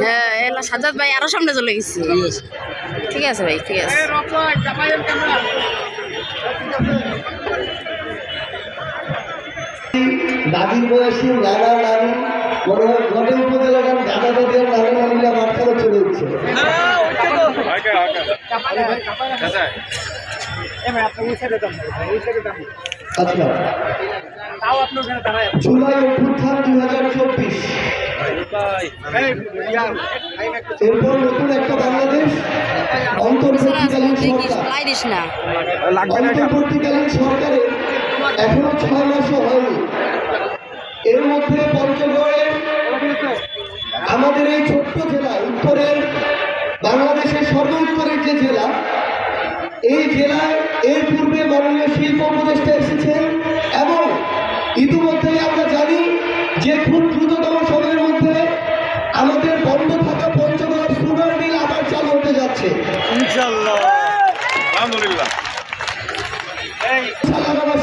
হ্যাঁ এলা সাজ্জাদ ভাই আরো সামনে চলে গেছি। ঠিক আছে ভাই, ঠিক আছে। দাদির বয়সী নানা নানি মনে হয় ঘটে উপজেলার দাদা দাদি আর নানা নানিরা মাঝখানে চলে উঠছে। আচ্ছা, জুলাই অভ্যুত্থান 2024, এরপর নতুন একটা বাংলাদেশ, অন্তর্বর্তীকালীন সরকারে এখনো 6 মাসও হয়নি। এর মধ্যে পঞ্চগড়ে আমাদের এই ছোট্ট জেলা, উত্তরের বাংলাদেশের সর্বোত্তরের যে জেলা, এই জেলায় এর পূর্বে মাননীয় শিল্প উপদেষ্টা এসেছেন এবং ইতিমধ্যেই আমরা জানি যে খুব দ্রুততম সময়ের মধ্যে আমাদের বন্ধ থাকা পঞ্চগড় সুগার মিল আবার চালু হতে যাচ্ছে ইনশাআল্লাহ। আলহামদুলিল্লাহ।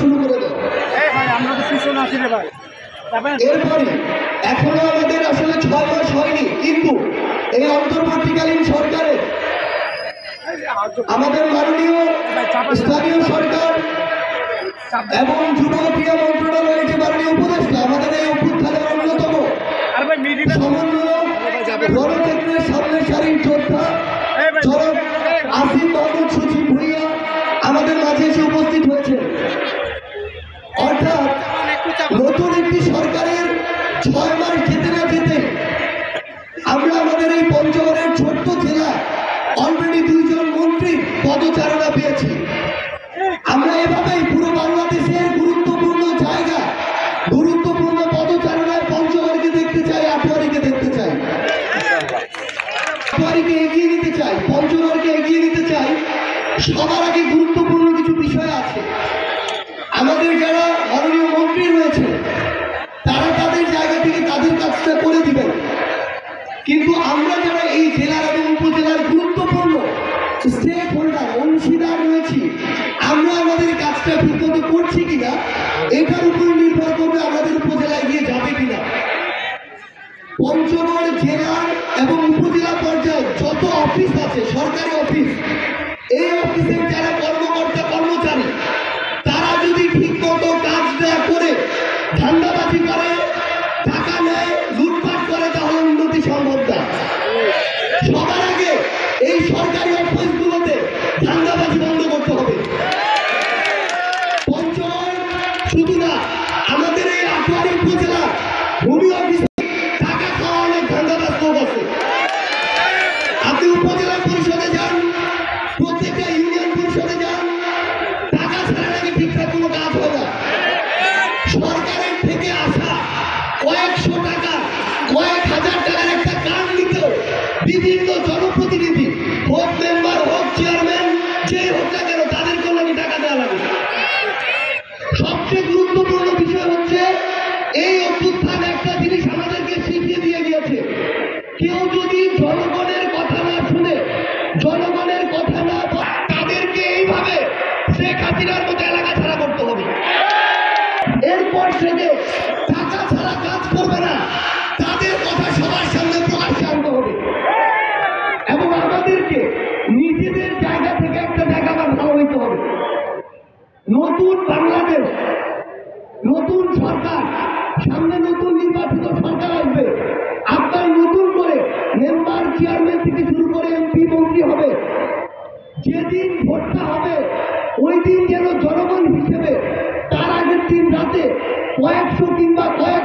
শুরু করে দাও। এরপরে এখনো আমাদের আসলে 6 মাস হয়নি, কিন্তু এই অন্তর্বর্তীকালীন সরকারে আমাদের মাননীয় স্থানীয় সরকার এবং যুব ক্রীড়া মন্ত্রণালয়ের যে মাননীয় উপদেষ্টা, আমাদের এই অভ্যুত্থানের অন্যতম সমন্বয়ক, রণক্ষেত্রের সামনের সারির যোদ্ধা জনাব আসিফ মাহমুদ সচিব ভূঁইয়া আমাদের মাঝে এসে উপস্থিত হয়েছে। অর্থাৎ নতুন একটি সরকারের 6 মাস যেতে না যেতে আমরা আমাদের এই পঞ্চগড়ের ছোট্ট জেলা অলরেডি 2 জন মন্ত্রীর পদচারণা পেয়েছি। আমরা এভাবেই পুরো বাংলাদেশের গুরুত্বপূর্ণ জায়গা, গুরুত্বপূর্ণ পদচারণায় পঞ্চগড়কে দেখতে চাই, আটোয়ারিকে দেখতে চাই, আটোয়ারিকে এগিয়ে নিতে চাই, পঞ্চগড়কে এগিয়ে নিতে চাই। সবার আগে গুরুত্বপূর্ণ কিছু বিষয় আছে। আমাদের যারা মাননীয় মন্ত্রী রয়েছে তারা তাদের জায়গা থেকে তাদের কাজটা করে দিবেন, কিন্তু আমরা যারা এই জেলার এবং উপজেলার গুরুত্বপূর্ণ স্টেক হোল্ডার, অংশীদার রয়েছি, আমরা আমাদের কাজটা ঠিকমতো করছি কিনা এটার উপর নির্ভর করবে আমাদের উপজেলা এগিয়ে যাবে কিনা। পঞ্চগড় জেলার এবং উপজেলা পর্যায়ে যত অফিস আছে, সরকারি অফিস, এই অফিসের যারা কর্মকর্তা কর্মচারী তারা যদি ঠিকমতো কাজ না করে ধান্দাবাজি করে, টাকা নেয়, লুটপাট করে, তাহলে উন্নতি সম্ভব না। সবার আগে এই সরকারি অফিসগুলোতে ধান্দাবাজি বন্ধ করতে হবে। পঞ্চগড় শুধু না, আমাদের এই আটোয়ারি উপজেলা ভূমি অফিসে টাকা খাওয়া অনেক ধান্দাবাজ লোক আছে। আপনি উপজেলা পরিষদে যান, প্রত্যেকটা ইউনিয়ন পরিষদে যান, টাকা ছাড়া নাকি ঠিকঠাক কোনো কাজ হয় না। সরকারের থেকে আসা কয়েকশো টাকা, কয়েক হাজার টাকার একটা কার্ড নিতেও বিভিন্ন জনপ্রতিনিধি, হোক মেম্বার, হোক চেয়ারম্যান, যে হোক না কেন, তাদেরকেও নাকি টাকা দেওয়া লাগে। সবচেয়ে গুরুত্বপূর্ণ বিষয় হচ্ছে এই অভ্যুত্থান একটা জিনিস আমাদেরকে শিখিয়ে দিয়ে গিয়েছে, কেউ যদি জনগণের কথা না শুনে, জনগণের কথা না, তাদেরকে এইভাবে শেখ হাসিনার মতো এলাকা ছাড়া করতে হবে। এরপর থেকে টাকা ছাড়া কাজ করবে না, তাদের কথা সবার সামনে প্রকাশ্যে আনতে হবে এবং আমাদেরকে নিজেদের জায়গা থেকে একটা জায়গা ভালো হইতে হবে। নতুন বাংলাদেশ, নতুন সরকার, সামনে নতুন নির্বাচিত সরকার আসবে। আপনার নতুন করে মেম্বার, চেয়ারম্যান থেকে শুরু করে এমপি, মন্ত্রী হবে। যেদিন ভোটটা হবে ওই দিন যেন জনগণ হিসেবে তার আগের দিন রাতে কয়েকশো কিংবা কয়েক